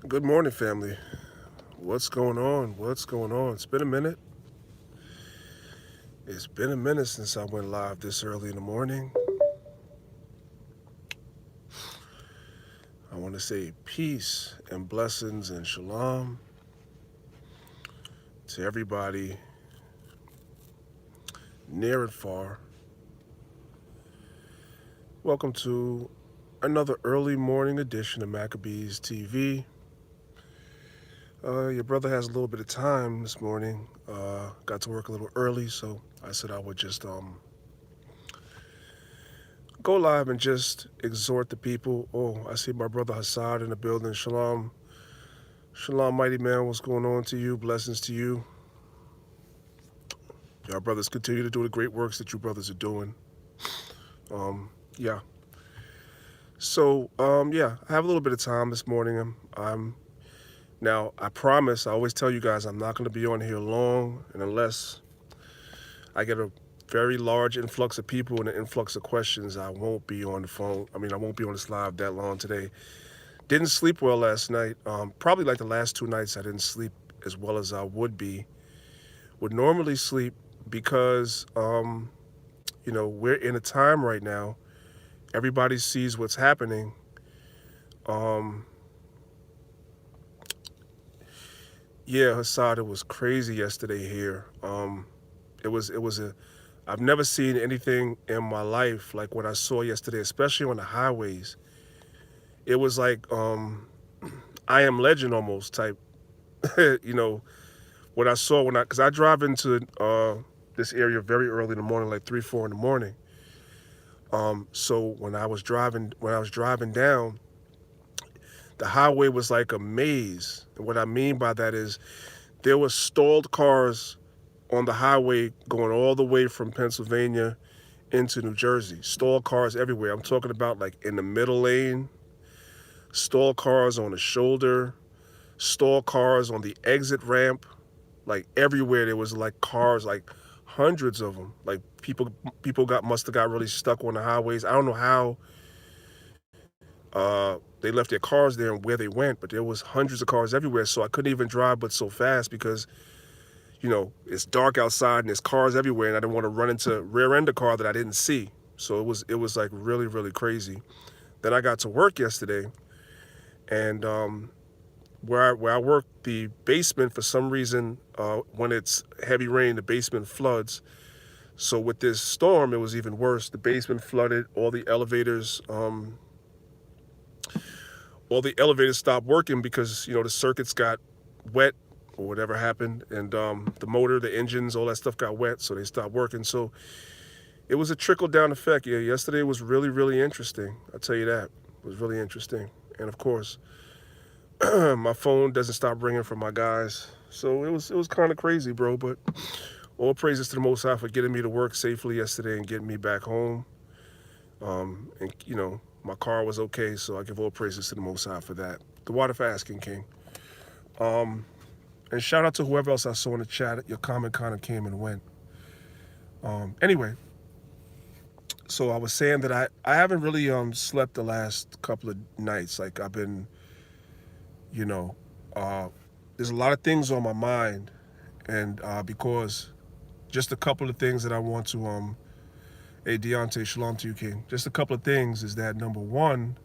Good morning, family. What's going on? What's going on? It's been a minute. It's been a minute since I went live this early in the morning. I want to say peace and blessings and shalom to everybody near and far. Welcome to another early morning edition of Maccabeestv TV. Your brother has a little bit of time this morning. Got to work a little early, so I said I would just go live and just exhort the people. Oh, I see my brother Hassad in the building. Shalom. Shalom, mighty man. What's going on to you? Blessings to you. Y'all brothers continue to do the great works that you brothers are doing. Yeah. So, I have a little bit of time this morning. I'm now, I promise, I always tell you guys I'm not going to be on here long, and unless I get a very large influx of people and an influx of questions, I won't be on the phone. I won't be on this live that long today. Didn't sleep well last night. Probably like the last 2 nights, I didn't sleep as well as I would normally sleep because, we're in a time right now. Everybody sees what's happening. Um, yeah, Hassad, it was crazy yesterday here. It was I've never seen anything in my life like what I saw yesterday, especially on the highways. It was like I Am Legend almost type. you know, what I saw because I drive into this area very early in the morning, like 3, 4 in the morning. So when I was driving down, the highway was like a maze. And what I mean by that is there were stalled cars on the highway going all the way from Pennsylvania into New Jersey. Stalled cars everywhere. I'm talking about like in the middle lane, stalled cars on the shoulder, stalled cars on the exit ramp. Like everywhere there was like cars, like hundreds of them. Like people must have got really stuck on the highways. I don't know how they left their cars there and where they went, but there was hundreds of cars everywhere. So I couldn't even drive but so fast because it's dark outside and there's cars everywhere, and I didn't want to run into rear end a car that I didn't see. So it was like really really crazy. Then I got to work yesterday, and where I work, the basement for some reason when it's heavy rain, the basement floods. So with this storm, it was even worse. The basement flooded. All the elevators stopped working because the circuits got wet or whatever happened, and the motor, the engines, all that stuff got wet, so they stopped working. So it was a trickle down effect. Yeah, yesterday was really really interesting. I'll tell you that. It was really interesting, and of course, my phone doesn't stop ringing from my guys. So it was kind of crazy, bro. But all praises to the Most High for getting me to work safely yesterday and getting me back home. And my car was okay, so I give all praises to the Most High for that. The water for asking, King. Um, and shout out to whoever else I saw in the chat. Your comment kind of came and went. Anyway, so I was saying that I haven't really slept the last couple of nights. Like I've been, you know, uh, there's a lot of things on my mind, and because just a couple of things that I want to hey Deontay, shalom to you, King. Just a couple of things is that number one,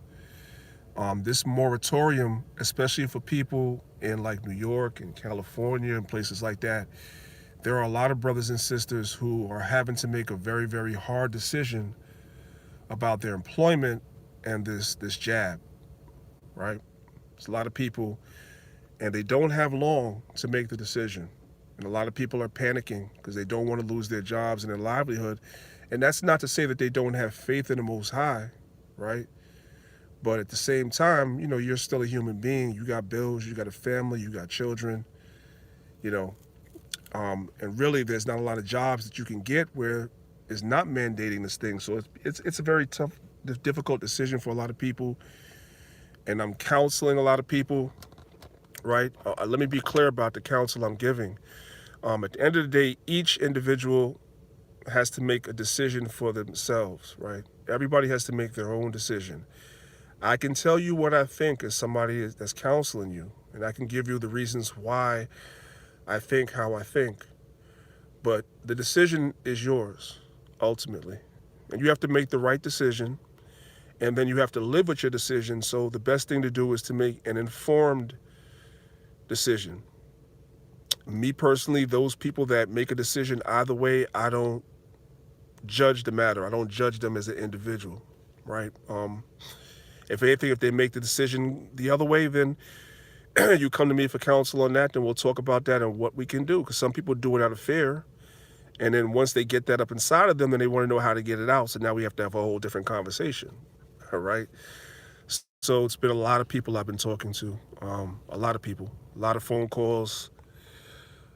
this moratorium, especially for people in like New York and California and places like that, there are a lot of brothers and sisters who are having to make a very, very hard decision about their employment and this jab, right? There's a lot of people, and they don't have long to make the decision. And a lot of people are panicking because they don't want to lose their jobs and their livelihood. And that's not to say that they don't have faith in the Most High, right? But at the same time, you're still a human being. You got bills, you got a family, you got children, you know. And really, there's not a lot of jobs that you can get where it's not mandating this thing. So it's a very tough, difficult decision for a lot of people. And I'm counseling a lot of people, right? Let me be clear about the counsel I'm giving. At the end of the day, each individual has to make a decision for themselves, right? Everybody has to make their own decision. I can tell you what I think as somebody that's counseling you, and I can give you the reasons why I think how I think. But the decision is yours, ultimately. And you have to make the right decision, and then you have to live with your decision. So the best thing to do is to make an informed decision. Me personally, those people that make a decision either way, I don't judge the matter. I don't judge them as an individual, right? If anything, if they make the decision the other way, then you come to me for counsel on that, then we'll talk about that and what we can do. Because some people do it out of fear. And then once they get that up inside of them, then they want to know how to get it out. So now we have to have a whole different conversation. All right. So it's been a lot of people I've been talking to, a lot of people, a lot of phone calls,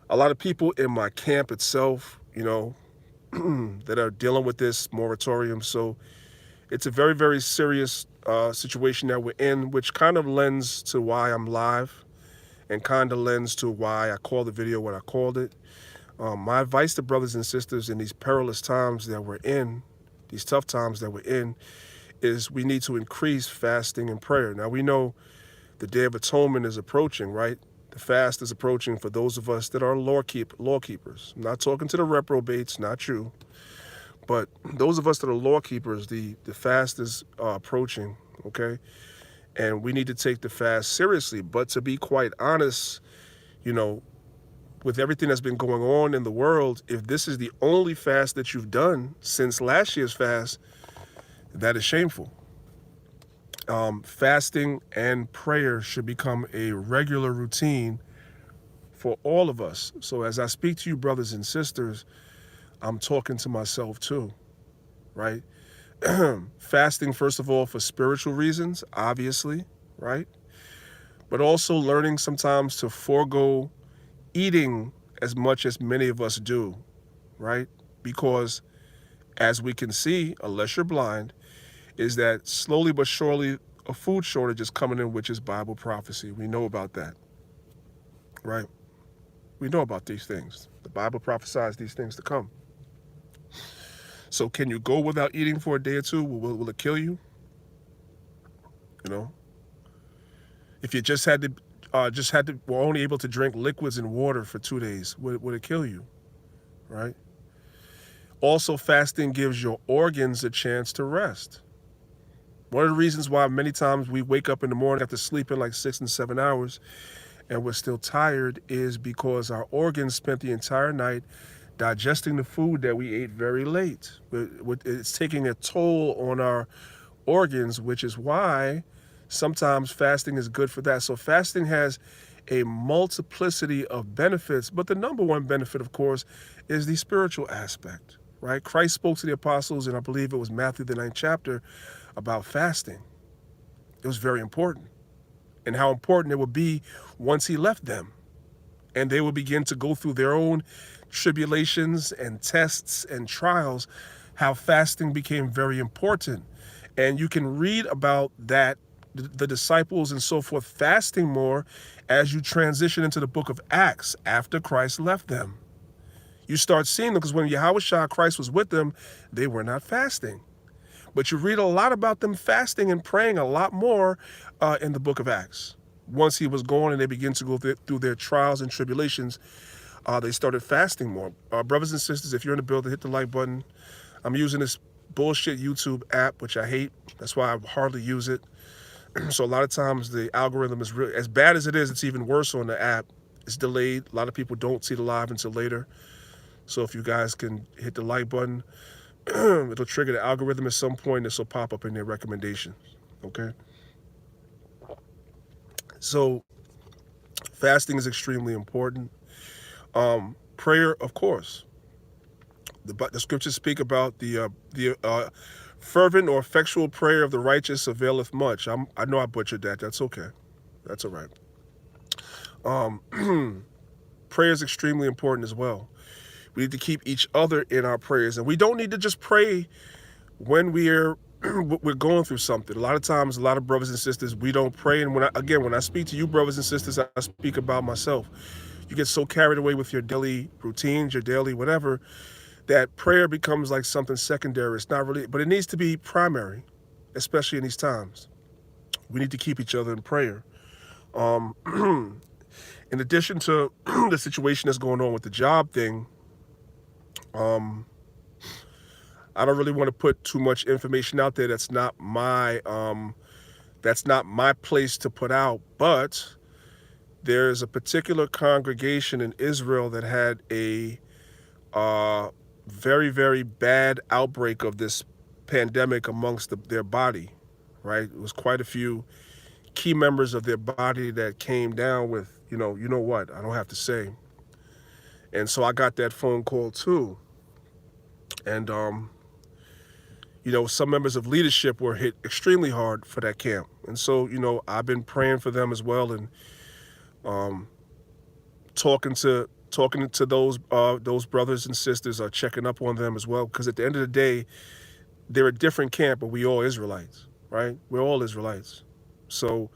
a lot of people in my camp itself, that are dealing with this moratorium. So it's a very, very serious situation that we're in, which kind of lends to why I'm live and kind of lends to why I called the video what I called it. My advice to brothers and sisters in these perilous times that we're in, these tough times that we're in, is we need to increase fasting and prayer. Now, we know the Day of Atonement is approaching, right? The fast is approaching for those of us that are law keepers. I'm not talking to the reprobates, not you. But those of us that are law keepers, the fast is approaching, okay? And we need to take the fast seriously. But to be quite honest, with everything that's been going on in the world, if this is the only fast that you've done since last year's fast, that is shameful. Fasting and prayer should become a regular routine for all of us. So as I speak to you, brothers and sisters, I'm talking to myself too, right? Fasting, first of all, for spiritual reasons, obviously, right? But also learning sometimes to forego eating as much as many of us do, right? Because as we can see, unless you're blind, is that slowly but surely a food shortage is coming in, which is Bible prophecy. We know about that, right? We know about these things. The Bible prophesies these things to come. So can you go without eating for a day or two? Will it kill you? If you were only able to drink liquids and water for 2 days, would it kill you, right? Also, fasting gives your organs a chance to rest. One of the reasons why many times we wake up in the morning after sleeping like 6 and 7 hours and we're still tired is because our organs spent the entire night digesting the food that we ate very late. It's taking a toll on our organs, which is why sometimes fasting is good for that. So fasting has a multiplicity of benefits, but the number one benefit, of course, is the spiritual aspect, right? Christ spoke to the apostles, and I believe it was Matthew, the 9th chapter, about fasting. It was very important, and how important it would be once he left them. And they would begin to go through their own tribulations and tests and trials, how fasting became very important. And you can read about that, the disciples and so forth, fasting more as you transition into the book of Acts after Christ left them. You start seeing them, because when Yahushua Christ was with them, they were not fasting. But you read a lot about them fasting and praying a lot more in the book of Acts. Once he was gone and they began to go through their trials and tribulations, they started fasting more. Brothers and sisters, if you're in the building, hit the like button. I'm using this bullshit YouTube app, which I hate. That's why I hardly use it. So a lot of times the algorithm is really, as bad as it is, it's even worse on the app. It's delayed. A lot of people don't see the live until later. So if you guys can hit the like button, it'll trigger the algorithm at some point. This will pop up in their recommendations, okay? So fasting is extremely important. Prayer, of course. The scriptures speak about the fervent or effectual prayer of the righteous availeth much. I know I butchered that. That's okay. That's all right. Prayer is extremely important as well. We need to keep each other in our prayers, and we don't need to just pray when we're going through something. A lot of times, a lot of brothers and sisters, we don't pray. And when I speak to you, brothers and sisters, I speak about myself. You get so carried away with your daily routines, your daily whatever, that prayer becomes like something secondary. It's not really, but it needs to be primary, especially in these times. We need to keep each other in prayer. Um, in addition to the situation that's going on with the job thing, um, I don't really want to put too much information out there that's not my place to put out. But there's a particular congregation in Israel that had a very, very bad outbreak of this pandemic amongst their body, right? It was quite a few key members of their body that came down with, you know what, I don't have to say. And so I got that phone call too. And, some members of leadership were hit extremely hard for that camp. And so, I've been praying for them as well, and um, talking to those brothers and sisters, are checking up on them as well, because at the end of the day, they're a different camp, but we all Israelites, right? We're all Israelites. So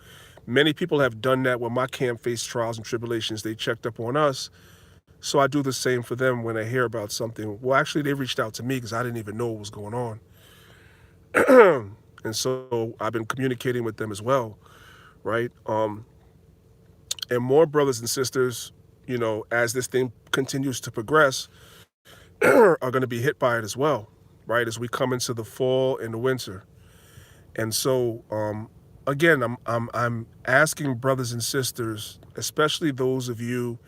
many people have done that when my camp faced trials and tribulations. They checked up on us. So I do the same for them when I hear about something. Well, actually, they reached out to me because I didn't even know what was going on. And so I've been communicating with them as well, right? And more brothers and sisters, as this thing continues to progress, are going to be hit by it as well, right? As we come into the fall and the winter. And so, again, I'm asking brothers and sisters, especially those of you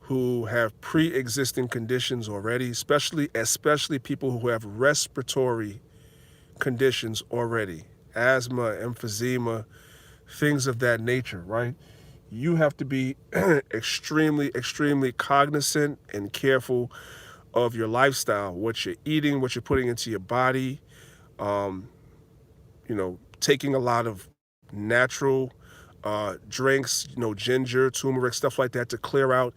who have pre-existing conditions already, especially people who have respiratory conditions already, asthma, emphysema, things of that nature, right? You have to be extremely, extremely cognizant and careful of your lifestyle, what you're eating, what you're putting into your body, um, taking a lot of natural drinks, ginger, turmeric, stuff like that to clear out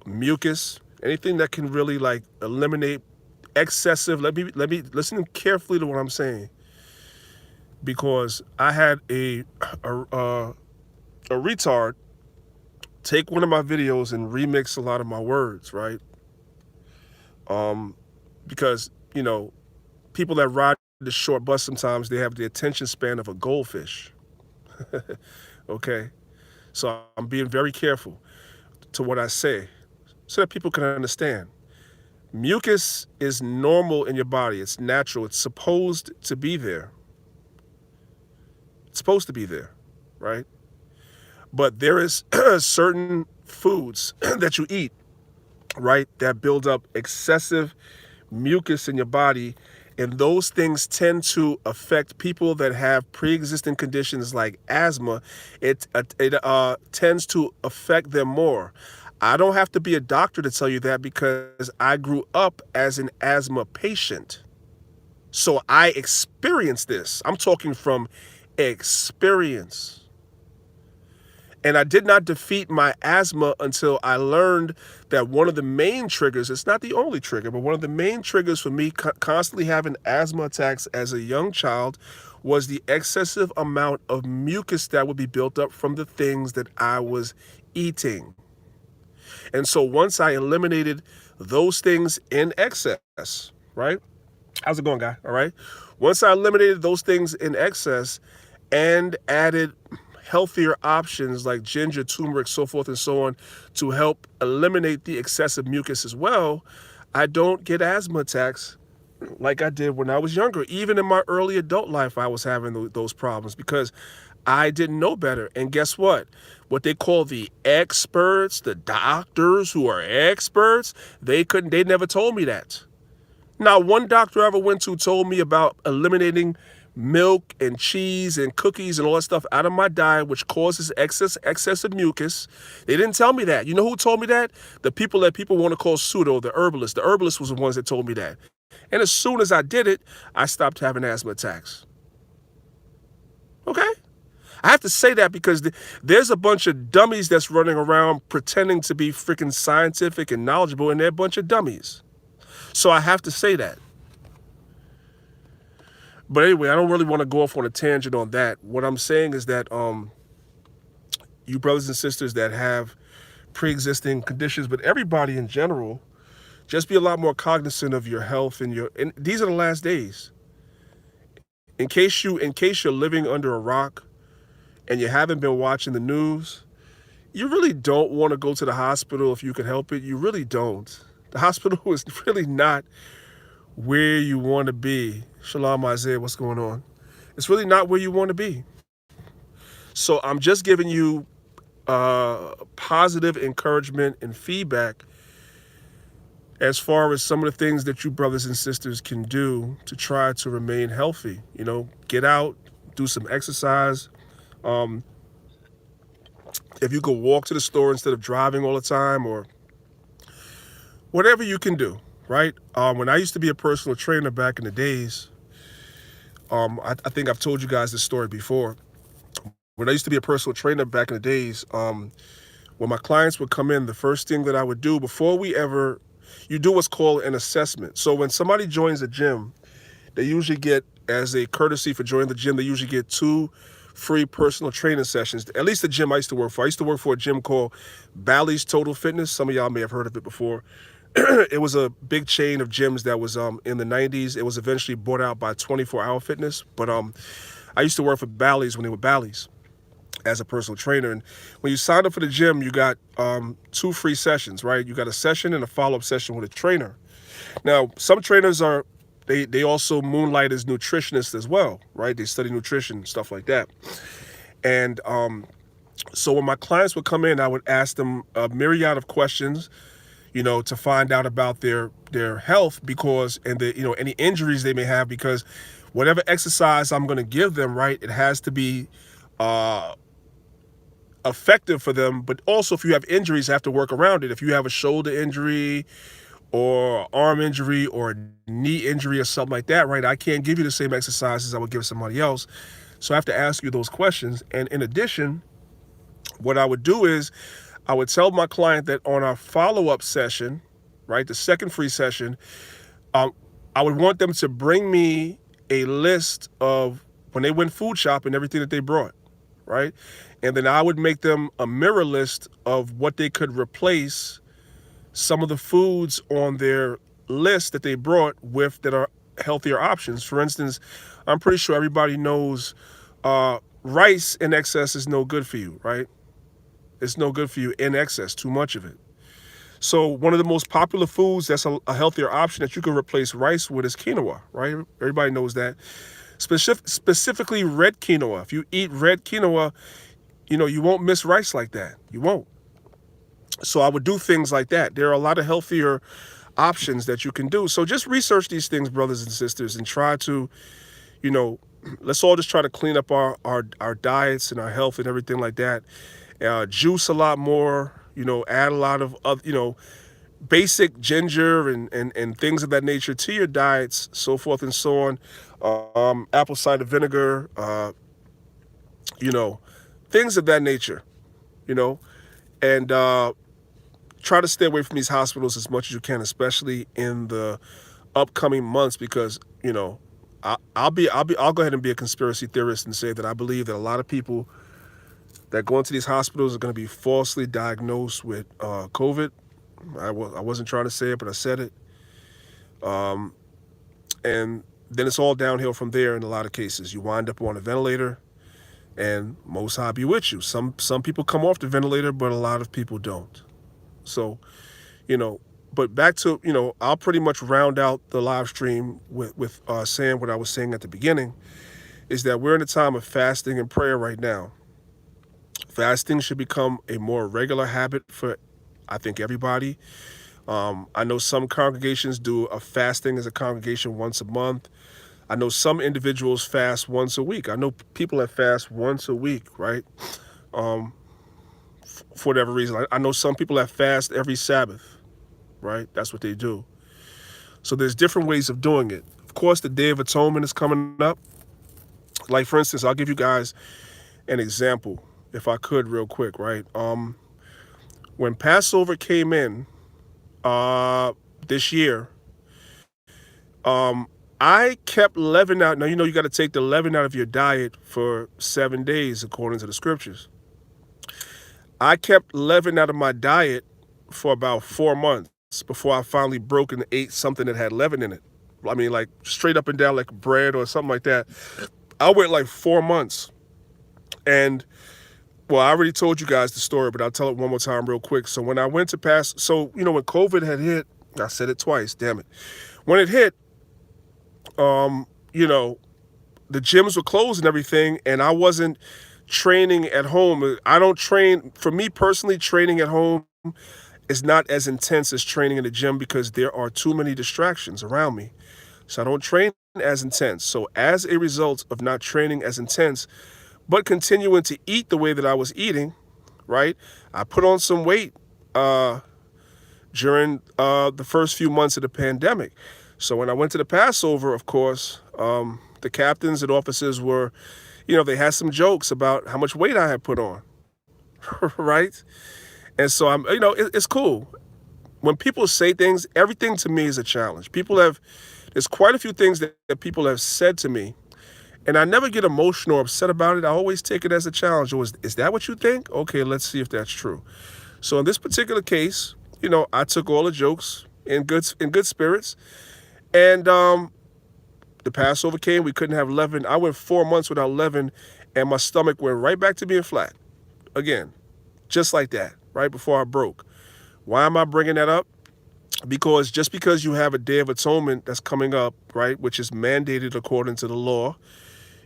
mucus, anything that can really like eliminate excessive. Let me listen carefully to what I'm saying, because I had a retard take one of my videos and remix a lot of my words, right? Because people that ride the short bus, sometimes they have the attention span of a goldfish. Okay, so I'm being very careful to what I say so that people can understand. Mucus is normal in your body. It's natural. It's supposed to be there. It's supposed to be there, right? But there is certain foods that you eat, right, that build up excessive mucus in your body, and those things tend to affect people that have pre-existing conditions like asthma. It tends to affect them more. I don't have to be a doctor to tell you that, because I grew up as an asthma patient. So I experienced this. I'm talking from experience. And I did not defeat my asthma until I learned that one of the main triggers, it's not the only trigger, but one of the main triggers for me constantly having asthma attacks as a young child was the excessive amount of mucus that would be built up from the things that I was eating. And so once I eliminated those things in excess, right? How's it going, guy? All right. Once I eliminated those things in excess and added healthier options like ginger, turmeric, so forth and so on, to help eliminate the excessive mucus as well, I don't get asthma attacks like I did when I was younger. Even in my early adult life, I was having those problems because I didn't know better. And guess what? What they call the experts, the doctors who are experts, they never told me that. Now, one doctor I ever went to told me about eliminating milk and cheese and cookies and all that stuff out of my diet, which causes excessive mucus. They didn't tell me that. You know who told me that? The people that people want to call pseudo, the herbalists. The herbalists was the ones that told me that. And as soon as I did it, I stopped having asthma attacks. Okay? I have to say that because there's a bunch of dummies that's running around pretending to be freaking scientific and knowledgeable, and they're a bunch of dummies. So I have to say that. But anyway, I don't really want to go off on a tangent on that. What I'm saying is that you brothers and sisters that have pre-existing conditions, but everybody in general, just be a lot more cognizant of your health and these are the last days. In case you're living under a rock, and you haven't been watching the news, you really don't want to go to the hospital if you can help it. You really don't. The hospital is really not where you want to be. Shalom, Isaiah, what's going on? It's really not where you want to be. So I'm just giving you positive encouragement and feedback as far as some of the things that you brothers and sisters can do to try to remain healthy. Get out, do some exercise. Um, if you could walk to the store instead of driving all the time, or whatever you can do, right? When I used to be a personal trainer back in the days, I think I've told you guys this story before. When I used to be a personal trainer back in the days, when my clients would come in, the first thing that I would do before you do what's called an assessment. So when somebody joins a gym, they usually get, as a courtesy for joining the gym, they usually get 2 free personal training sessions. At least the gym I used to work for. I used to work for a gym called Bally's Total Fitness. Some of y'all may have heard of it before. It was a big chain of gyms that was in the 90s. It was eventually bought out by 24 Hour Fitness. But I used to work for Bally's when they were Bally's as a personal trainer. And when you signed up for the gym, you got 2 free sessions, right? You got a session and a follow-up session with a trainer. Now, some trainers they also moonlight as nutritionists as well, right? They study nutrition, stuff like that. And so when my clients would come in, I would ask them a myriad of questions, to find out about their health, and any injuries they may have, because whatever exercise I'm going to give them, right, it has to be effective for them. But also, if you have injuries, have to work around it. If you have a shoulder injury or arm injury or a knee injury or something like that, right, I can't give you the same exercises I would give somebody else. So I have to ask you those questions. And in addition, what I would do is I would tell my client that on our follow-up session, right, the second free session, I would want them to bring me a list of, when they went food shopping, everything that they brought, right? And then I would make them a mirror list of what they could replace some of the foods on their list that they brought with that are healthier options. For instance, I'm pretty sure everybody knows rice in excess is no good for you, right? It's no good for you in excess, too much of it. So one of the most popular foods that's a healthier option that you can replace rice with is quinoa, right? Everybody knows that. Specifically red quinoa. If you eat red quinoa, you won't miss rice like that. You won't. So I would do things like that. There are a lot of healthier options that you can do. So just research these things, brothers and sisters, and try to, let's all just try to clean up our diets and our health and everything like that. Juice a lot more, add a lot of, basic ginger and things of that nature to your diets, so forth and so on. Apple cider vinegar, things of that nature, and try to stay away from these hospitals as much as you can, especially in the upcoming months, because, I'll go ahead and be a conspiracy theorist and say that I believe that a lot of people that go into these hospitals are going to be falsely diagnosed with COVID. I wasn't trying to say it, but I said it. And then it's all downhill from there in a lot of cases. You wind up on a ventilator, and Most High be with you. Some people come off the ventilator, but a lot of people don't. So, but back to, I'll pretty much round out the live stream with saying what I was saying at the beginning, is that we're in a time of fasting and prayer right now. Fasting should become a more regular habit for, I think, everybody. I know some congregations do a fasting as a congregation once a month. I know some individuals fast once a week. I know people that fast once a week, right? For whatever reason. I know some people that fast every Sabbath, right? That's what they do. So there's different ways of doing it. Of course, the Day of Atonement is coming up. Like, for instance, I'll give you guys an example, if I could, real quick, right? When Passover came in this year, I kept leaven out. Now, you got to take the leaven out of your diet for 7 days, according to the scriptures. I kept leaven out of my diet for about 4 months before I finally broke and ate something that had leaven in it. I mean, like straight up and down, like bread or something like that. I went like 4 months And well, I already told you guys the story, but I'll tell it one more time real quick. So when I went to pass, so when COVID had hit, I said it twice, damn it. When it hit, you know, the gyms were closed and everything, and I wasn't training at home. I don't train, for me personally, training at home is not as intense as training in the gym because there are too many distractions around me. So I don't train as intense. So as a result of not training as intense, but continuing to eat the way that I was eating, right? I put on some weight during the first few months of the pandemic. So when I went to the Passover, of course, the captains and officers were, they had some jokes about how much weight I had put on, right? And so it's cool. When people say things, everything to me is a challenge. There's quite a few things that people have said to me, and I never get emotional or upset about it. I always take it as a challenge. Is that what you think? Okay, let's see if that's true. So in this particular case, I took all the jokes in good spirits, and the Passover came. We couldn't have leaven. I went 4 months without leaven, and my stomach went right back to being flat again, just like that, right before I broke. Why am I bringing that up? Because just because you have a Day of Atonement that's coming up, right, which is mandated according to the law,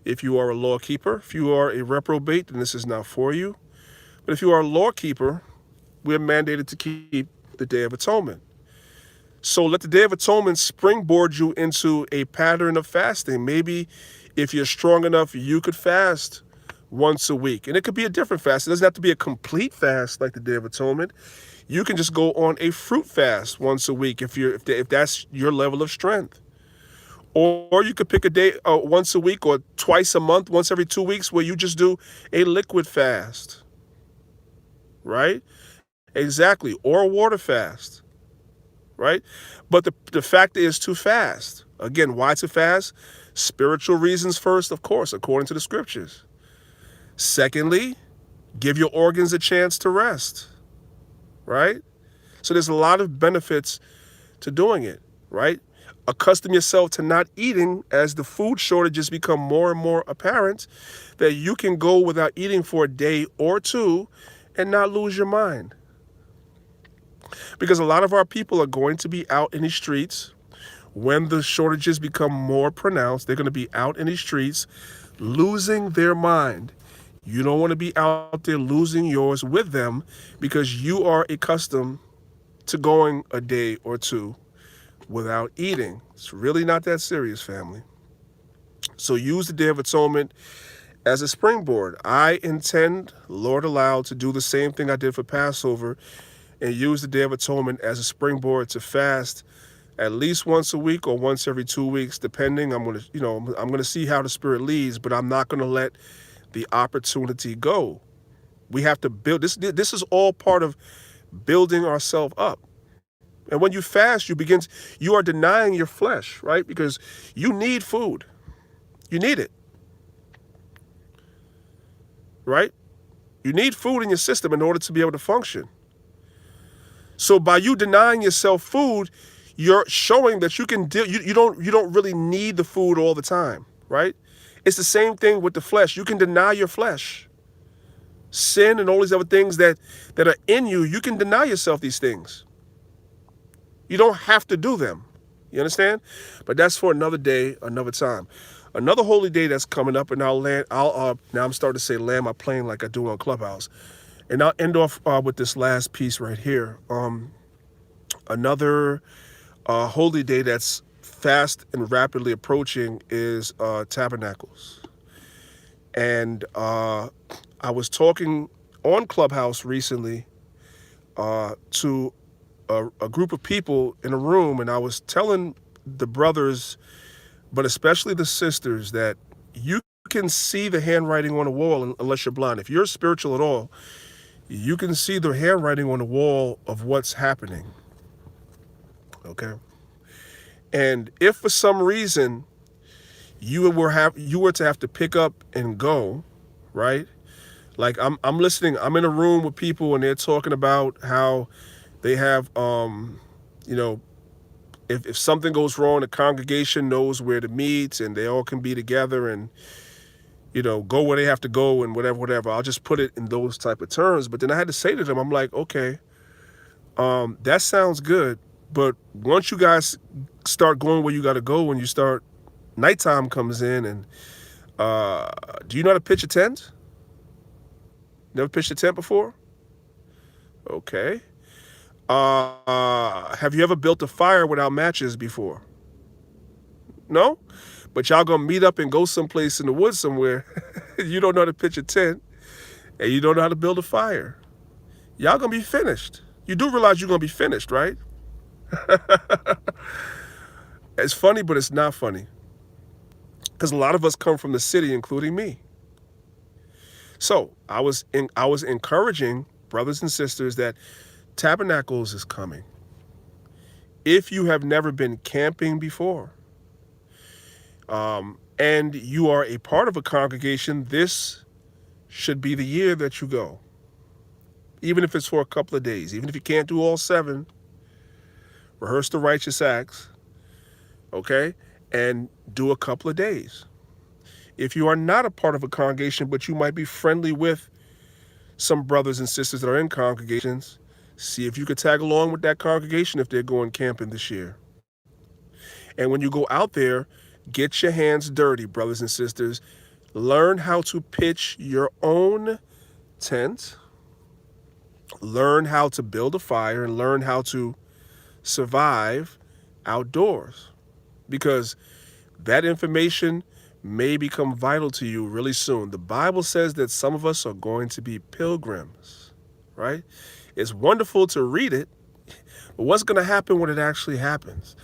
if you are a law keeper, if you are a reprobate, then this is not for you. But if you are a law keeper, we're mandated to keep the Day of Atonement. So let the Day of Atonement springboard you into a pattern of fasting. Maybe if you're strong enough, you could fast once a week. And it could be a different fast. It doesn't have to be a complete fast like the Day of Atonement. You can just go on a fruit fast once a week if that's your level of strength. Or you could pick a day once a week or twice a month, once every 2 weeks, where you just do a liquid fast, right? Exactly. Or a water fast, right? But the fact is to fast. Again, why to fast? Spiritual reasons first, of course, according to the scriptures. Secondly, give your organs a chance to rest, right? So there's a lot of benefits to doing it, right? Accustom yourself to not eating as the food shortages become more and more apparent, that you can go without eating for a day or two and not lose your mind. Because a lot of our people are going to be out in the streets when the shortages become more pronounced. They're going to be out in the streets losing their mind. You don't want to be out there losing yours with them because you are accustomed to going a day or two without eating. It's really not that serious, family. So use the Day of Atonement as a springboard. I intend, Lord allowed, to do the same thing I did for Passover and use the Day of Atonement as a springboard to fast at least once a week or once every 2 weeks, depending. I'm going to see how the Spirit leads, but I'm not going to let the opportunity go. We have to build this. This is all part of building ourselves up. And when you fast, you are denying your flesh, right? Because you need food. You need it, right? You need food in your system in order to be able to function. So by you denying yourself food, you're showing that you can you don't really need the food all the time, right? It's the same thing with the flesh. You can deny your flesh. Sin and all these other things that are in you, you can deny yourself these things. You don't have to do them. You understand? But that's for another day, another time. Another holy day that's coming up, and now I'm starting to say land my plane like I do on Clubhouse. And I'll end off with this last piece right here. Another holy day that's fast and rapidly approaching is Tabernacles. And I was talking on Clubhouse recently to a group of people in a room, and I was telling the brothers, but especially the sisters, that you can see the handwriting on the wall unless you're blind. If you're spiritual at all, you can see the handwriting on the wall of what's happening. Okay? And if for some reason you were to have to pick up and go, right? Like I'm listening, I'm in a room with people and they're talking about how they have if something goes wrong, the congregation knows where to meet and they all can be together, and go where they have to go and whatever. I'll just put it in those type of terms. But then I had to say to them, I'm like, okay, that sounds good. But once you guys start going where you got to go, when you start, nighttime comes in, and do you know how to pitch a tent? Never pitched a tent before? Okay. Have you ever built a fire without matches before? No? But y'all gonna meet up and go someplace in the woods somewhere. You don't know how to pitch a tent, and you don't know how to build a fire. Y'all gonna be finished. You do realize you're gonna be finished, right? It's funny, but it's not funny. Because a lot of us come from the city, including me. So I was encouraging brothers and sisters that Tabernacles is coming. If you have never been camping before, and you are a part of a congregation, this should be the year that you go. Even if it's for a couple of days, even if you can't do all 7, rehearse the righteous acts, okay, and do a couple of days. If you are not a part of a congregation, but you might be friendly with some brothers and sisters that are in congregations, see if you could tag along with that congregation if they're going camping this year. And when you go out there, get your hands dirty, brothers and sisters. Learn how to pitch your own tent. Learn how to build a fire, and learn how to survive outdoors. Because that information may become vital to you really soon. The Bible says that some of us are going to be pilgrims, right? It's wonderful to read it, but what's going to happen when it actually happens?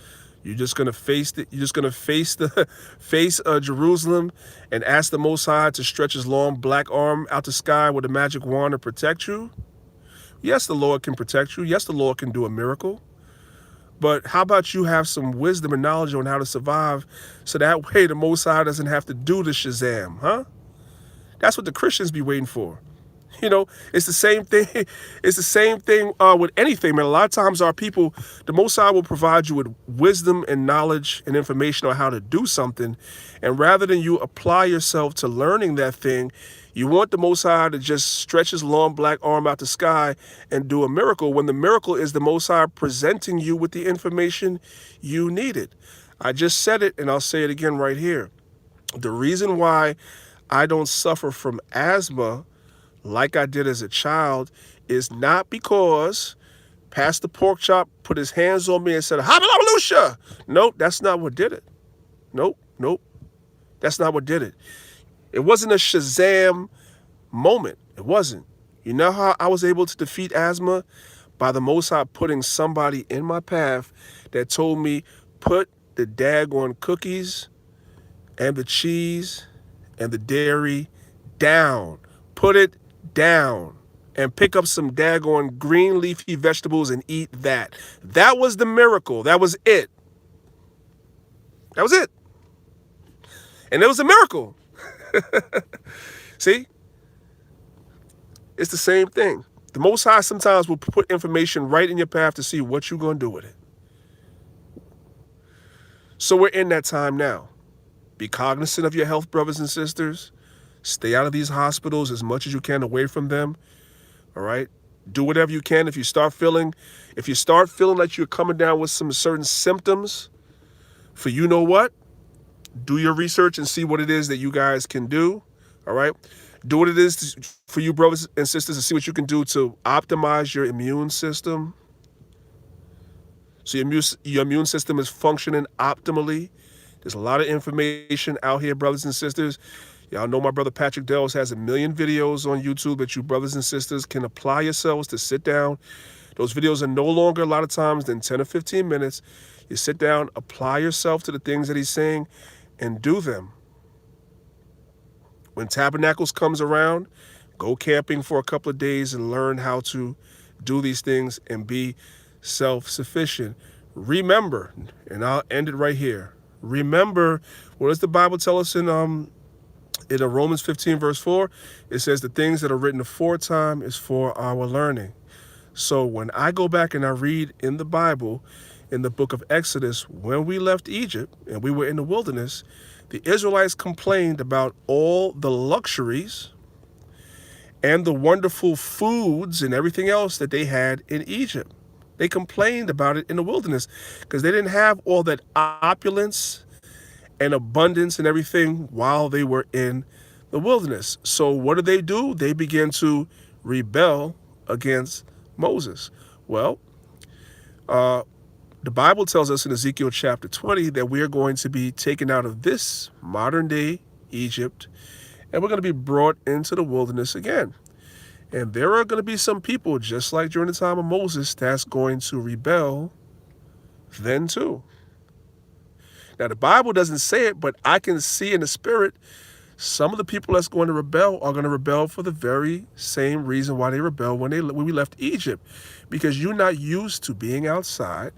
You're just going to face it. You're just going to face Jerusalem and ask the Most High to stretch his long black arm out the sky with a magic wand to protect you. Yes, the Lord can protect you. Yes, the Lord can do a miracle. But how about you have some wisdom and knowledge on how to survive, so that way the Most High doesn't have to do the Shazam, huh? That's what the Christians be waiting for. It's the same thing. It's the same thing with anything, man. A lot of times our people, the Most High will provide you with wisdom and knowledge and information on how to do something. And rather than you apply yourself to learning that thing, you want the Most High to just stretch his long black arm out the sky and do a miracle, when the miracle is the Most High presenting you with the information you needed. I just said it, and I'll say it again right here. The reason why I don't suffer from asthma like I did as a child is not because Pastor Porkchop put his hands on me and said, "Hallelujah." Nope, that's not what did it. Nope. That's not what did it. It wasn't a Shazam moment. It wasn't. You know how I was able to defeat asthma? By the Most High putting somebody in my path that told me, put the daggone cookies and the cheese and the dairy down. Put it down. And pick up some daggone green leafy vegetables and eat that. That was the miracle. That was it. That was it. And it was a miracle. See? It's the same thing. The Most High sometimes will put information right in your path to see what you're going to do with it. So we're in that time now. Be cognizant of your health, brothers and sisters. Stay out of these hospitals as much as you can, away from them. All right? Do whatever you can. If you start feeling like you're coming down with some certain symptoms, for you know what? Do your research and see what it is that you guys can do. All right? Do what it is for you, brothers and sisters, to see what you can do to optimize your immune system. So your immune system is functioning optimally. There's a lot of information out here, brothers and sisters. Y'all know my brother Patrick Dells has 1 million videos on YouTube that you brothers and sisters can apply yourselves to sit down. Those videos are no longer a lot of times than 10 or 15 minutes. You sit down, apply yourself to the things that he's saying, and do them. When Tabernacles comes around, go camping for a couple of days and learn how to do these things and be self-sufficient. Remember, and I'll end it right here. Remember, what does the Bible tell us in Romans 15 verse 4? It says the things that are written aforetime is for our learning. So when I go back and I read in the Bible, in the book of Exodus, when we left Egypt and we were in the wilderness, The Israelites complained about all the luxuries and the wonderful foods and everything else that they had in Egypt. They complained about it in the wilderness because they didn't have all that opulence and abundance and everything while they were in the wilderness. So what did they do? They began to rebel against Moses. Well, the Bible tells us in Ezekiel chapter 20 that we are going to be taken out of this modern day Egypt, and we're going to be brought into the wilderness again. And there are going to be some people, just like during the time of Moses, that's going to rebel then too. Now, the Bible doesn't say it, but I can see in the spirit some of the people that's going to rebel are going to rebel for the very same reason why they rebelled when we left Egypt. Because you're not used to being outside.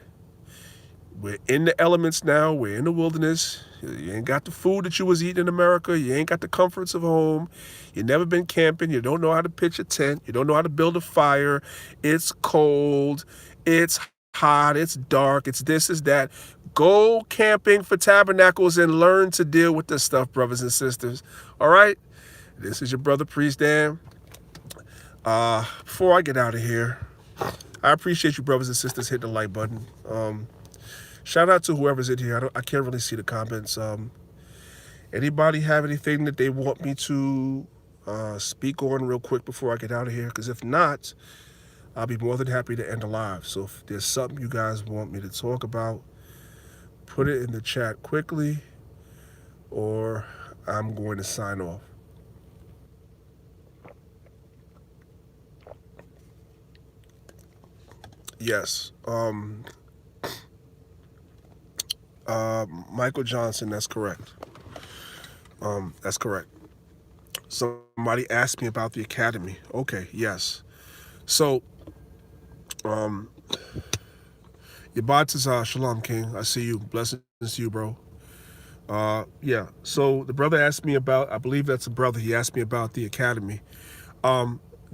We're in the elements now. We're in the wilderness. You ain't got the food that you was eating in America. You ain't got the comforts of home. You never been camping. You don't know how to pitch a tent. You don't know how to build a fire. It's cold. It's hot. It's dark. It's this, it's that. Go camping for tabernacles and learn to deal with this stuff, brothers and sisters. All right? This is your brother, Priest Dan. Before I get out of here, I appreciate you, brothers and sisters, hitting the like button. Shout out to whoever's in here. I can't really see the comments. Anybody have anything that they want me to speak on real quick before I get out of here? Because if not, I'll be more than happy to end the live. So if there's something you guys want me to talk about, put it in the chat quickly, or I'm going to sign off. Yes. Michael Johnson, that's correct. That's correct. Somebody asked me about the academy. Okay, yes. So, Yabatazah, Shalom King. I see you. Blessings to you, bro. Yeah. So the brother asked me about, I believe that's a brother. He asked me about the academy.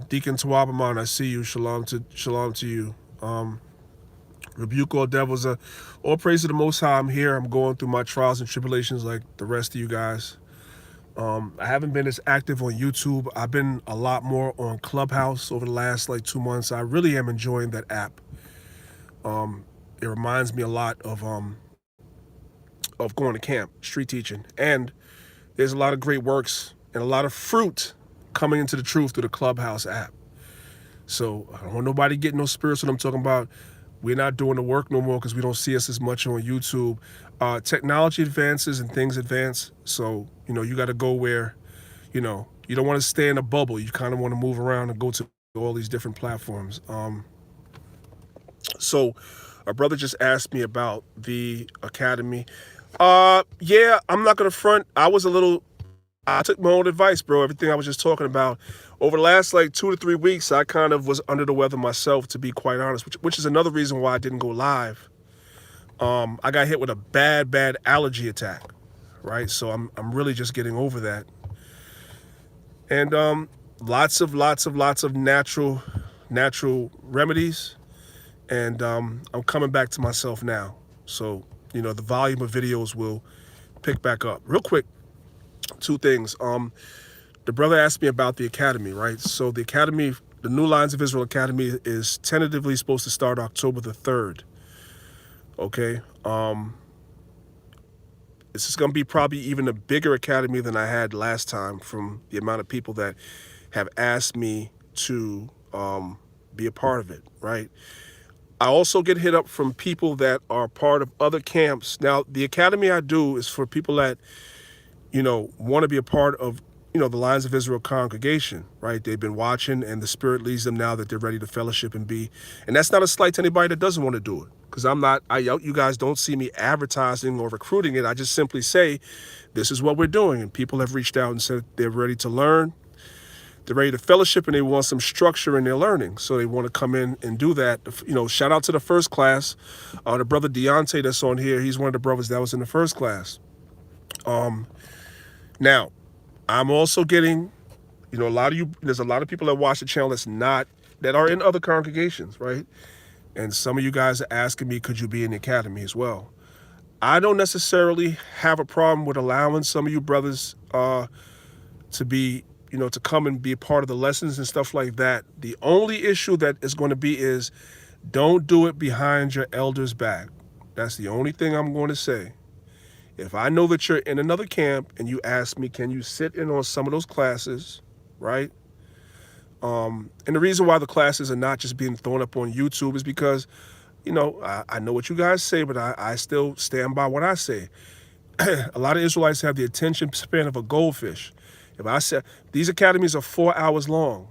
Deacon Tawabaman, I see you. Shalom to you. Rebuke all devils. All praise to the Most High. I'm here. I'm going through my trials and tribulations like the rest of you guys. I haven't been as active on YouTube. I've been a lot more on Clubhouse over the last 2 months. I really am enjoying that app. It reminds me a lot of going to camp, street teaching, and there's a lot of great works and a lot of fruit coming into the truth through the Clubhouse app. So I don't want nobody getting no spirits when I'm talking about. We're not doing the work no more because we don't see us as much on YouTube. Technology advances and things advance. So, you got to go where, you don't want to stay in a bubble. You kind of want to move around and go to all these different platforms. So a brother just asked me about the academy. Yeah, I'm not going to front. I took my own advice, bro. Everything I was just talking about. Over the last 2 to 3 weeks, I kind of was under the weather myself, to be quite honest, which is another reason why I didn't go live. I got hit with a bad allergy attack, right? So I'm really just getting over that. And lots of natural remedies. And I'm coming back to myself now. So, the volume of videos will pick back up. Real quick, 2 things. The brother asked me about the academy, right? So the academy, the New Lines of Israel Academy, is tentatively supposed to start October the 3rd. Okay. This is going to be probably even a bigger academy than I had last time, from the amount of people that have asked me to be a part of it, right? I also get hit up from people that are part of other camps. Now, the academy I do is for people that, want to be a part of, the Lines of Israel congregation, right? They've been watching and the Spirit leads them now that they're ready to fellowship and be. And that's not a slight to anybody that doesn't want to do it. Because you guys don't see me advertising or recruiting it. I just simply say, this is what we're doing. And people have reached out and said they're ready to learn. They're ready to fellowship and they want some structure in their learning. So they want to come in and do that. Shout out to the first class. The brother Deontay that's on here, he's one of the brothers that was in the first class. Now, I'm also getting, there's a lot of people that watch the channel that are in other congregations, right? And some of you guys are asking me, could you be in the academy as well? I don't necessarily have a problem with allowing some of you brothers to be, to come and be a part of the lessons and stuff like that. The only issue that is going to be is don't do it behind your elder's back. That's the only thing I'm going to say. If I know that you're in another camp and you ask me, can you sit in on some of those classes, right? And the reason why the classes are not just being thrown up on YouTube is because, I know what you guys say, but I still stand by what I say. A lot of Israelites have the attention span of a goldfish. If I said, these academies are 4 hours long.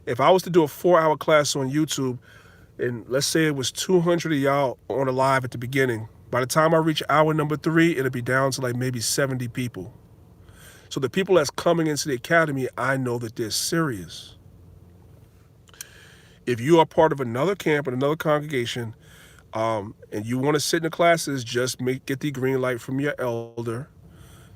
If I was to do a 4-hour class on YouTube, and let's say it was 200 of y'all on a live at the beginning, by the time I reach hour number 3, it'll be down to like maybe 70 people. So the people that's coming into the academy, I know that they're serious. If you are part of another camp and another congregation, and you want to sit in the classes, just get the green light from your elder.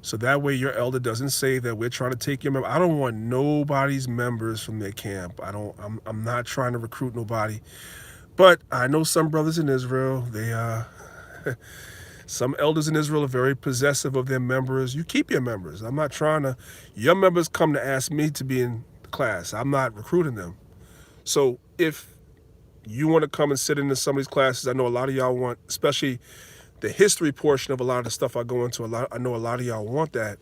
So that way your elder doesn't say that we're trying to take your member. I don't want nobody's members from their camp. I'm not trying to recruit nobody. But I know some brothers in Israel, some elders in Israel are very possessive of their members. You keep your members. I'm not trying to, your members come to ask me to be in class. I'm not recruiting them. So if you want to come and sit into some of these classes, I know a lot of y'all want, especially the history portion of a lot of the stuff I go into, I know a lot of y'all want that.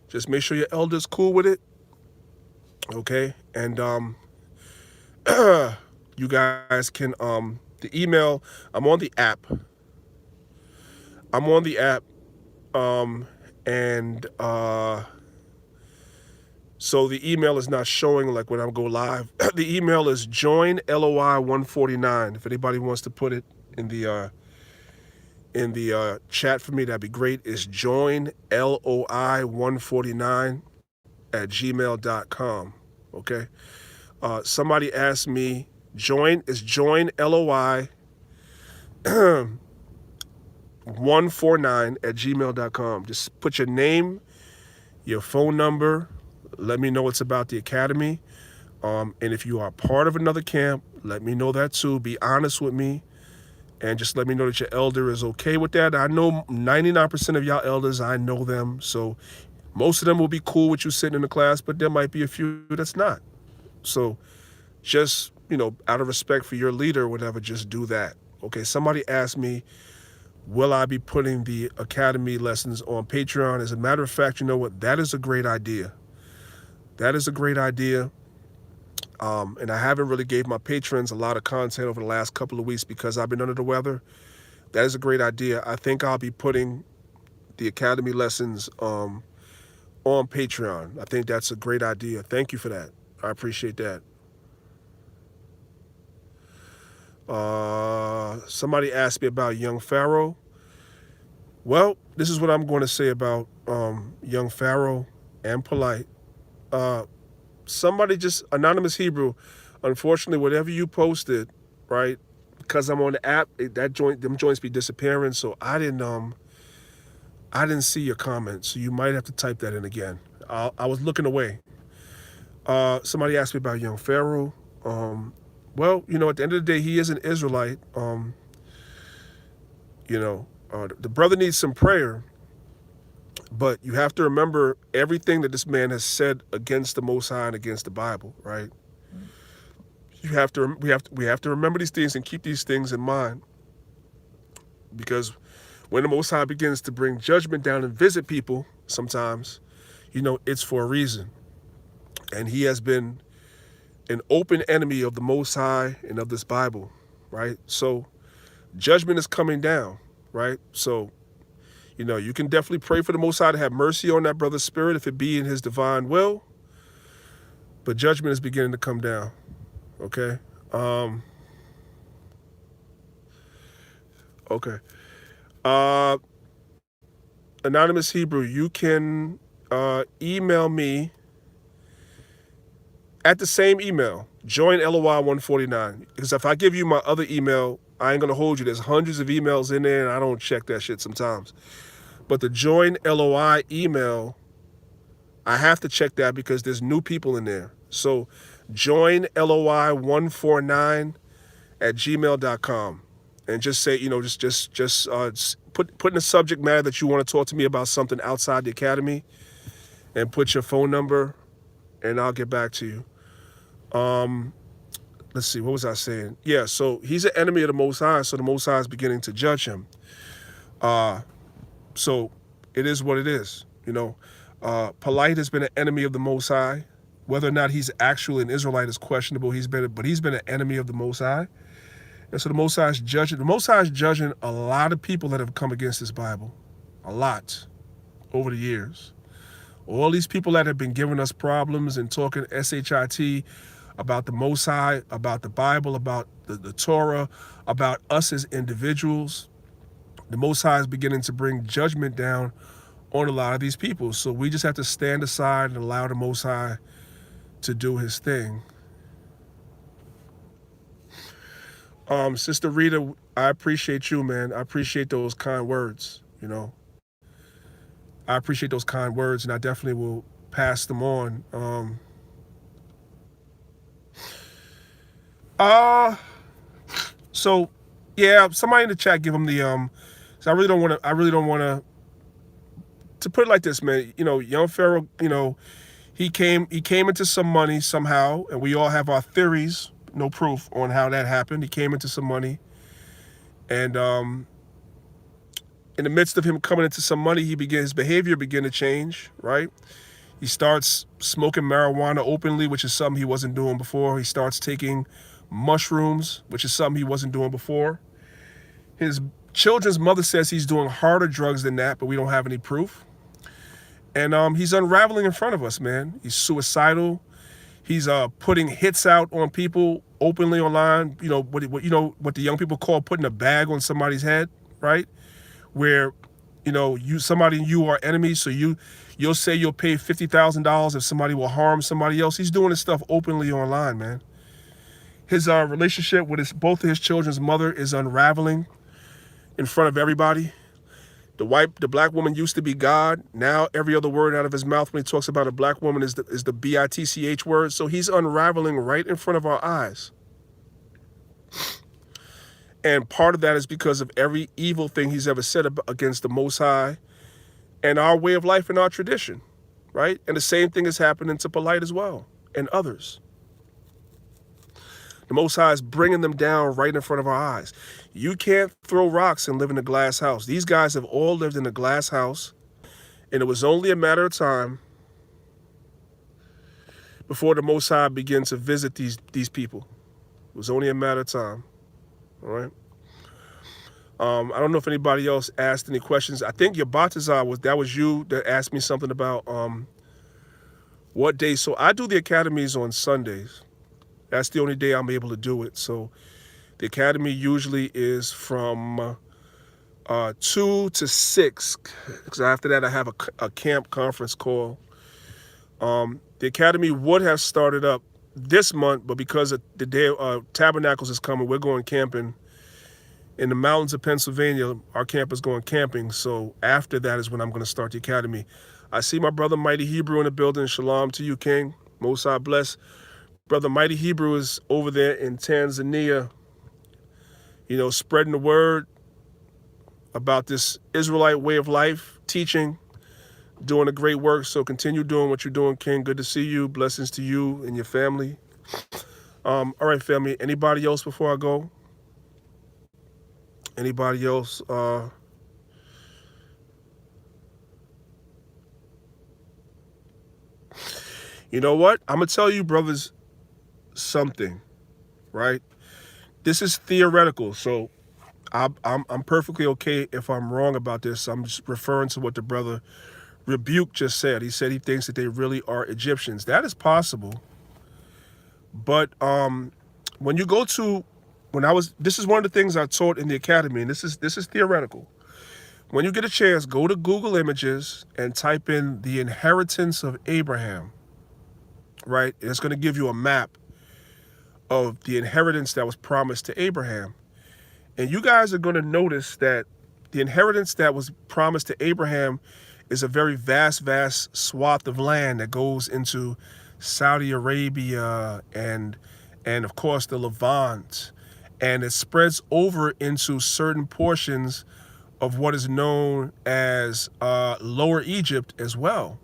Just make sure your elder's cool with it. Okay? And you guys can, the email, I'm on the app. So the email is not showing like when I go live. The email is joinLOI149. If anybody wants to put it in the chat for me, that'd be great. It's joinLOI149@gmail.com. Okay. Somebody asked me, joinLOI149@gmail.com. Just put your name, your phone number. Let me know it's about the academy. And if you are part of another camp, let me know that too. Be honest with me. And just let me know that your elder is okay with that. I know 99% of y'all elders, I know them. So most of them will be cool with you sitting in the class, but there might be a few that's not. So just, out of respect for your leader or whatever, just do that. Okay, somebody asked me, will I be putting the academy lessons on Patreon? As a matter of fact, you know what? That is a great idea. That is a great idea. And I haven't really gave my patrons a lot of content over the last couple of weeks because I've been under the weather. That is a great idea. I think I'll be putting the academy lessons on Patreon. I think that's a great idea. Thank you for that. I appreciate that. Somebody asked me about young Pharaoh. Well, this is what I'm going to say about young Pharaoh and Polite. Somebody just, Anonymous Hebrew, unfortunately, whatever you posted, right, because I'm on the app, them joints be disappearing, so I didn't see your comment, so you might have to type that in again. I was looking away. Somebody asked me about young Pharaoh. Well, at the end of the day, he is an Israelite. The brother needs some prayer. But you have to remember everything that this man has said against the Most High and against the Bible, right? We have to remember these things and keep these things in mind. Because when the Most High begins to bring judgment down and visit people sometimes, it's for a reason. And he has been an open enemy of the Most High and of this Bible, right? So judgment is coming down, right? So you can definitely pray for the Most High to have mercy on that brother's spirit if it be in his divine will. But judgment is beginning to come down. Okay? Okay. Anonymous Hebrew, you can email me at the same email, joinLOI149. Because if I give you my other email, I ain't going to hold you. There's hundreds of emails in there, and I don't check that shit sometimes. But the Join LOI email, I have to check that because there's new people in there. So joinLOI149@gmail.com. And just say, just put in the subject matter that you want to talk to me about something outside the academy, and put your phone number, and I'll get back to you. Let's see, what was I saying? Yeah, so he's an enemy of the Most High, so the Most High is beginning to judge him. So it is what it is, you know. Polite has been an enemy of the Most High. Whether or not he's actually an Israelite is questionable. But he's been an enemy of the Most High. And so the Most High is judging. The Most High is judging a lot of people that have come against this Bible. A lot. Over the years. All these people that have been giving us problems and talking shit about the Most High, about the Bible, about the Torah, about us as individuals. The Most High is beginning to bring judgment down on a lot of these people. So we just have to stand aside and allow the Most High to do his thing. Sister Rita, I appreciate you, man. I appreciate those kind words, you know. I appreciate those kind words, and I definitely will pass them on. So yeah, somebody in the chat give him the so I really don't want to put it like this, man. You know, young Pharaoh, you know, he came into some money somehow, and we all have our theories, no proof on how that happened. He came into some money, and in the midst of him coming into some money, his behavior began to change, right? He starts smoking marijuana openly, which is something he wasn't doing before. He starts taking mushrooms, which is something he wasn't doing before. His children's mother says he's doing harder drugs than that, but we don't have any proof. And he's unraveling in front of us, man. He's suicidal. He's putting hits out on people openly online. You know what the young people call putting a bag on somebody's head, right? Where, you know, somebody and you are enemies, so you'll say you'll pay $50,000 if somebody will harm somebody else. He's doing this stuff openly online, man. His relationship with both of his children's mother is unraveling in front of everybody. The black woman used to be God. Now every other word out of his mouth when he talks about a black woman is the bitch word. So he's unraveling right in front of our eyes. And part of that is because of every evil thing he's ever said against the Most High and our way of life and our tradition, right? And the same thing is happening to Polite as well and others. The Most High is bringing them down right in front of our eyes. You can't throw rocks and live in a glass house. These guys have all lived in a glass house, and it was only a matter of time before the Most High began to visit these people. It was only a matter of time, all right? I don't know if anybody else asked any questions. I think your Yabatazar was you that asked me something about what day. So I do the academies on Sundays. That's the only day I'm able to do it. So the academy usually is from 2 to 6, because after that I have a camp conference call. The academy would have started up this month, but because of the day Tabernacles is coming, we're going camping in the mountains of Pennsylvania. Our camp is going camping, so after that is when I'm going to start the academy. I see my brother Mighty Hebrew in the building. Shalom to you, King. Most High bless. Brother Mighty Hebrew is over there in Tanzania, you know, spreading the word about this Israelite way of life, teaching, doing a great work. So continue doing what you're doing, King. Good to see you. Blessings to you and your family. All right, family. Anybody else before I go? Anybody else? You know what? I'm going to tell you, brothers, something, right? This is theoretical, so I'm perfectly okay if I'm wrong about this. I'm just referring to what the brother Rebuke just said. He said he thinks that they really are Egyptians. That is possible, but when you go to this is one of the things I taught in the academy, and this is theoretical. When you get a chance, go to Google Images and type in the inheritance of Abraham, right? And it's going to give you a map of the inheritance that was promised to Abraham. And you guys are going to notice that the inheritance that was promised to Abraham is a very vast swath of land that goes into Saudi Arabia and of course the Levant, and it spreads over into certain portions of what is known as Lower Egypt as well,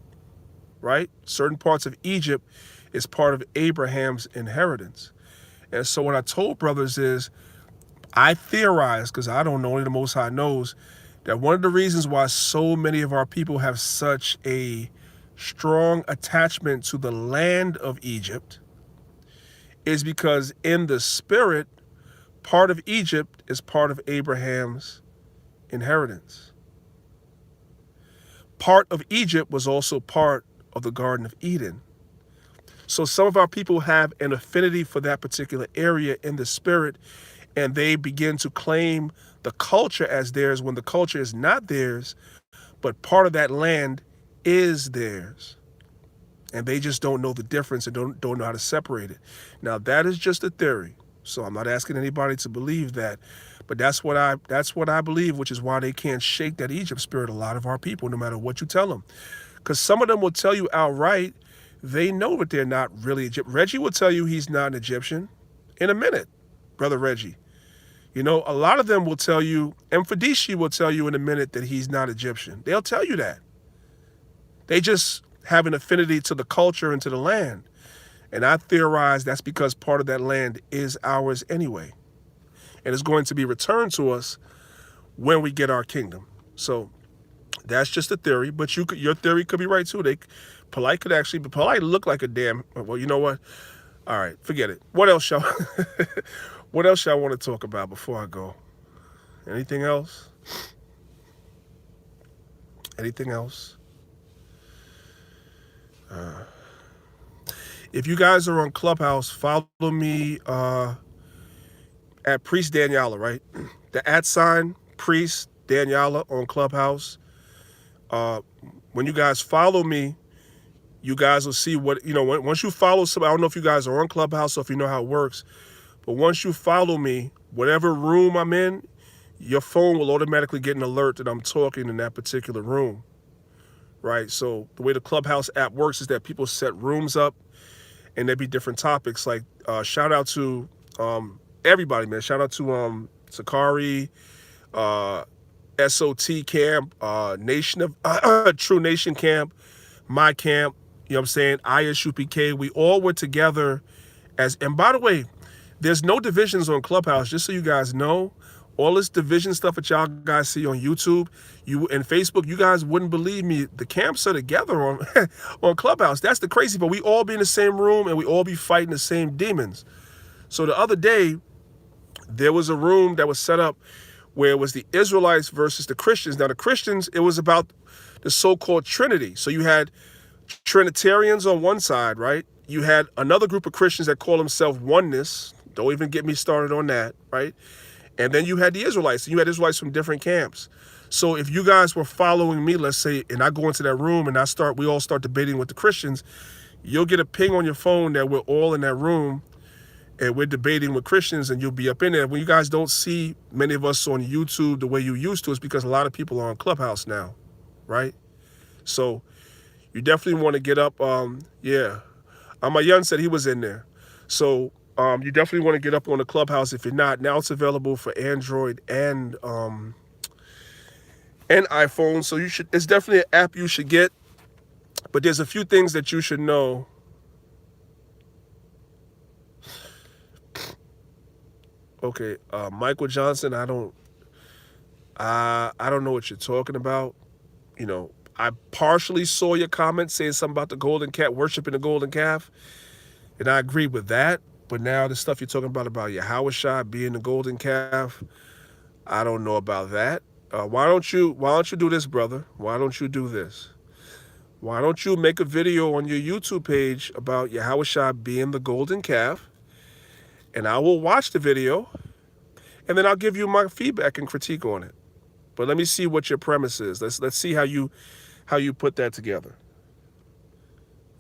right? Certain parts of Egypt is part of Abraham's inheritance. And so what I told brothers is, I theorize, because I don't know, only the Most High knows, that one of the reasons why so many of our people have such a strong attachment to the land of Egypt is because in the spirit, part of Egypt is part of Abraham's inheritance. Part of Egypt was also part of the Garden of Eden. So some of our people have an affinity for that particular area in the spirit, and they begin to claim the culture as theirs when the culture is not theirs, but part of that land is theirs. And they just don't know the difference and don't know how to separate it. Now, that is just a theory. So I'm not asking anybody to believe that. But that's what I believe, which is why they can't shake that Egypt spirit, a lot of our people, no matter what you tell them. Because some of them will tell you outright, they know that they're not really Egyptian. Reggie will tell you he's not an Egyptian in a minute, Brother Reggie. You know, a lot of them will tell you, and Fadishi will tell you in a minute that he's not Egyptian. They'll tell you that. They just have an affinity to the culture and to the land. And I theorize that's because part of that land is ours anyway. And it's going to be returned to us when we get our kingdom. So that's just a theory, but your theory could be right too. Polite could actually, but Polite look like a damn, well, you know what? All right, forget it. What else y'all want to talk about before I go? Anything else? Anything else? If you guys are on Clubhouse, follow me at Priest Danyaahla, right? The @ Priest Danyaahla on Clubhouse. When you guys follow me, you guys will see what, once you follow somebody, I don't know if you guys are on Clubhouse or if you know how it works, but once you follow me, whatever room I'm in, your phone will automatically get an alert that I'm talking in that particular room, right? So the way the Clubhouse app works is that people set rooms up and there'd be different topics. Like shout out to everybody, man. Shout out to Sakari, SOT camp, Nation of True Nation camp, my camp, you know what I'm saying, ISUPK. We all were together and by the way, there's no divisions on Clubhouse, just so you guys know. All this division stuff that y'all guys see on YouTube, and Facebook, you guys wouldn't believe me. The camps are together on on Clubhouse. That's the crazy part. We all be in the same room and we all be fighting the same demons. So the other day, there was a room that was set up where it was the Israelites versus the Christians. Now the Christians, it was about the so-called Trinity. So you had Trinitarians on one side, right? You had another group of Christians that call themselves oneness. Don't even get me started on that, right? And then you had the Israelites. And you had Israelites from different camps. So if you guys were following me, let's say, and I go into that room and we all start debating with the Christians, you'll get a ping on your phone that we're all in that room and we're debating with Christians, and you'll be up in there. When you guys don't see many of us on YouTube the way you used to, it's because a lot of people are on Clubhouse now, right? So you definitely want to get up. Yeah. My young said he was in there. So you definitely want to get up on the Clubhouse if you're not. Now it's available for Android and iPhone. So it's definitely an app you should get. But there's a few things that you should know. Okay, Michael Johnson, I don't know what you're talking about. I partially saw your comment saying something about the golden calf, worshiping the golden calf, and I agree with that. But now the stuff you're talking about Yahushua being the golden calf, I don't know about that. Why don't you do this, brother? Why don't you do this? Why don't you make a video on your YouTube page about Yahushua being the golden calf, and I will watch the video, and then I'll give you my feedback and critique on it. But let me see what your premise is. Let's see how you put that together.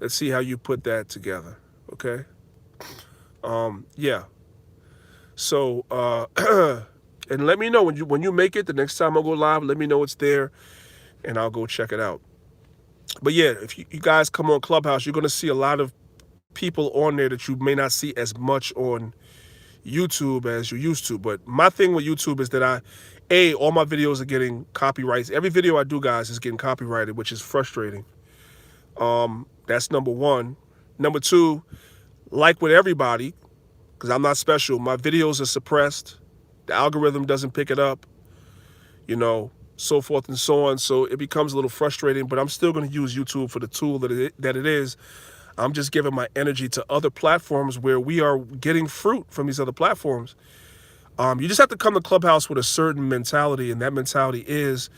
Let's see how you put that together. Okay. Yeah. So and let me know when you make it the next time I go live. Let me know it's there, and I'll go check it out. But yeah, if you guys come on Clubhouse, you're gonna see a lot of people on there that you may not see as much on YouTube as you used to. But my thing with YouTube is that All my videos are getting copyrights. Every video I do, guys, is getting copyrighted, which is frustrating. That's number one. Number two, like with everybody, because I'm not special, my videos are suppressed. The algorithm doesn't pick it up, so forth and so on. So it becomes a little frustrating, but I'm still going to use YouTube for the tool that it is. I'm just giving my energy to other platforms where we are getting fruit from these other platforms. You just have to come to Clubhouse with a certain mentality, and that mentality is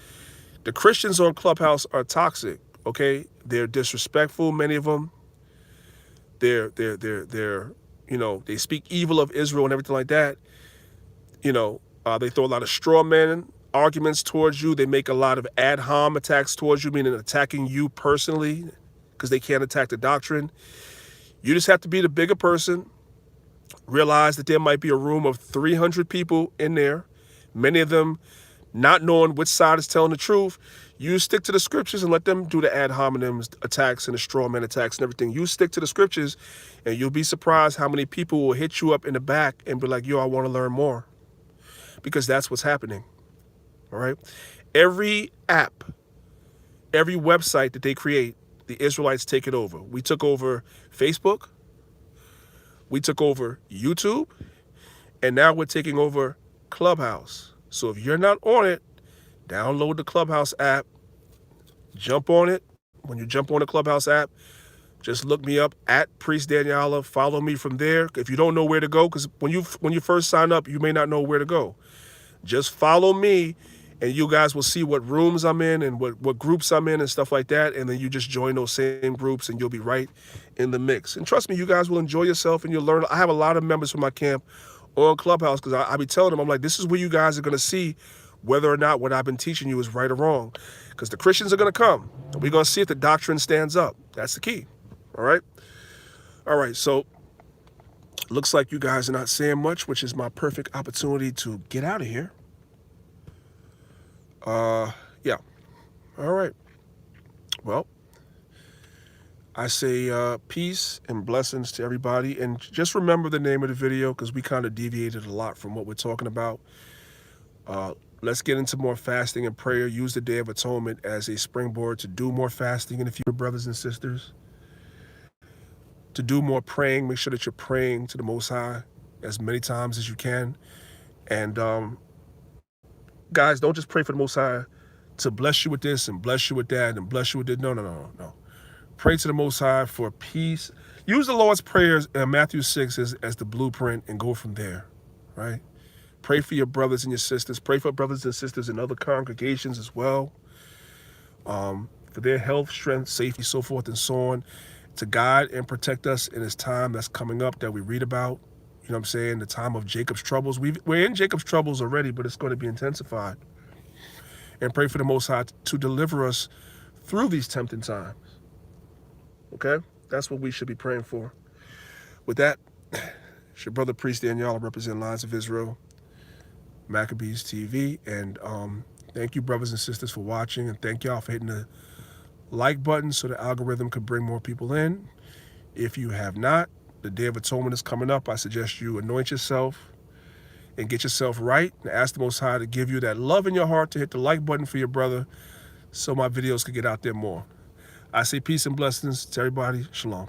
the Christians on Clubhouse are toxic. Okay, they're disrespectful. Many of them. They're they speak evil of Israel and everything like that. They throw a lot of straw man arguments towards you. They make a lot of ad hom attacks towards you, meaning attacking you personally, because they can't attack the doctrine. You just have to be the bigger person. Realize that there might be a room of 300 people in there, many of them not knowing which side is telling the truth. You stick to the scriptures and let them do the ad hominem attacks and the straw man attacks and everything. You stick to the scriptures, and you'll be surprised how many people will hit you up in the back and be like, yo, I want to learn more. Because that's what's happening. All right. Every app, every website that they create, the Israelites take it over. We took over Facebook. We took over YouTube. And now we're taking over Clubhouse. So if you're not on it, download the Clubhouse app. Jump on it. When you jump on the Clubhouse app, just look me up at Priest Danyaahla. Follow me from there. If you don't know where to go, because when you first sign up, you may not know where to go. Just follow me, and you guys will see what rooms I'm in and what groups I'm in and stuff like that. And then you just join those same groups, and you'll be right in the mix. And trust me, you guys will enjoy yourself, and you'll learn. I have a lot of members from my camp on Clubhouse, because I be telling them, I'm like, this is where you guys are going to see whether or not what I've been teaching you is right or wrong. Because the Christians are going to come, and we're going to see if the doctrine stands up. That's the key. All right? All right, so looks like you guys are not saying much, which is my perfect opportunity to get out of here. Yeah. All right. Well, I say peace and blessings to everybody. And just remember the name of the video, because we kind of deviated a lot from what we're talking about. Let's get into more fasting and prayer. Use the Day of Atonement as a springboard to do more fasting in the future, brothers and sisters. To do more praying. Make sure that you're praying to the Most High as many times as you can. And guys, don't just pray for the Most High to bless you with this and bless you with that and bless you with this. No. Pray to the Most High for peace. Use the Lord's Prayers in Matthew 6 as the blueprint and go from there, right? Pray for your brothers and your sisters. Pray for brothers and sisters in other congregations as well, for their health, strength, safety, so forth and so on, to guide and protect us in this time that's coming up that we read about. You know what I'm saying? The time of Jacob's troubles. We're in Jacob's troubles already, but it's going to be intensified. And pray for the Most High to deliver us through these tempting times. Okay? That's what we should be praying for. With that, it's your brother Priest Danyaahla, representing Lions of Israel, Maccabeestv. And thank you, brothers and sisters, for watching. And thank y'all for hitting the like button so the algorithm could bring more people in. If you have not, the Day of Atonement is coming up. I suggest you anoint yourself and get yourself right and ask the Most High to give you that love in your heart to hit the like button for your brother so my videos could get out there more. I say peace and blessings to everybody. Shalom.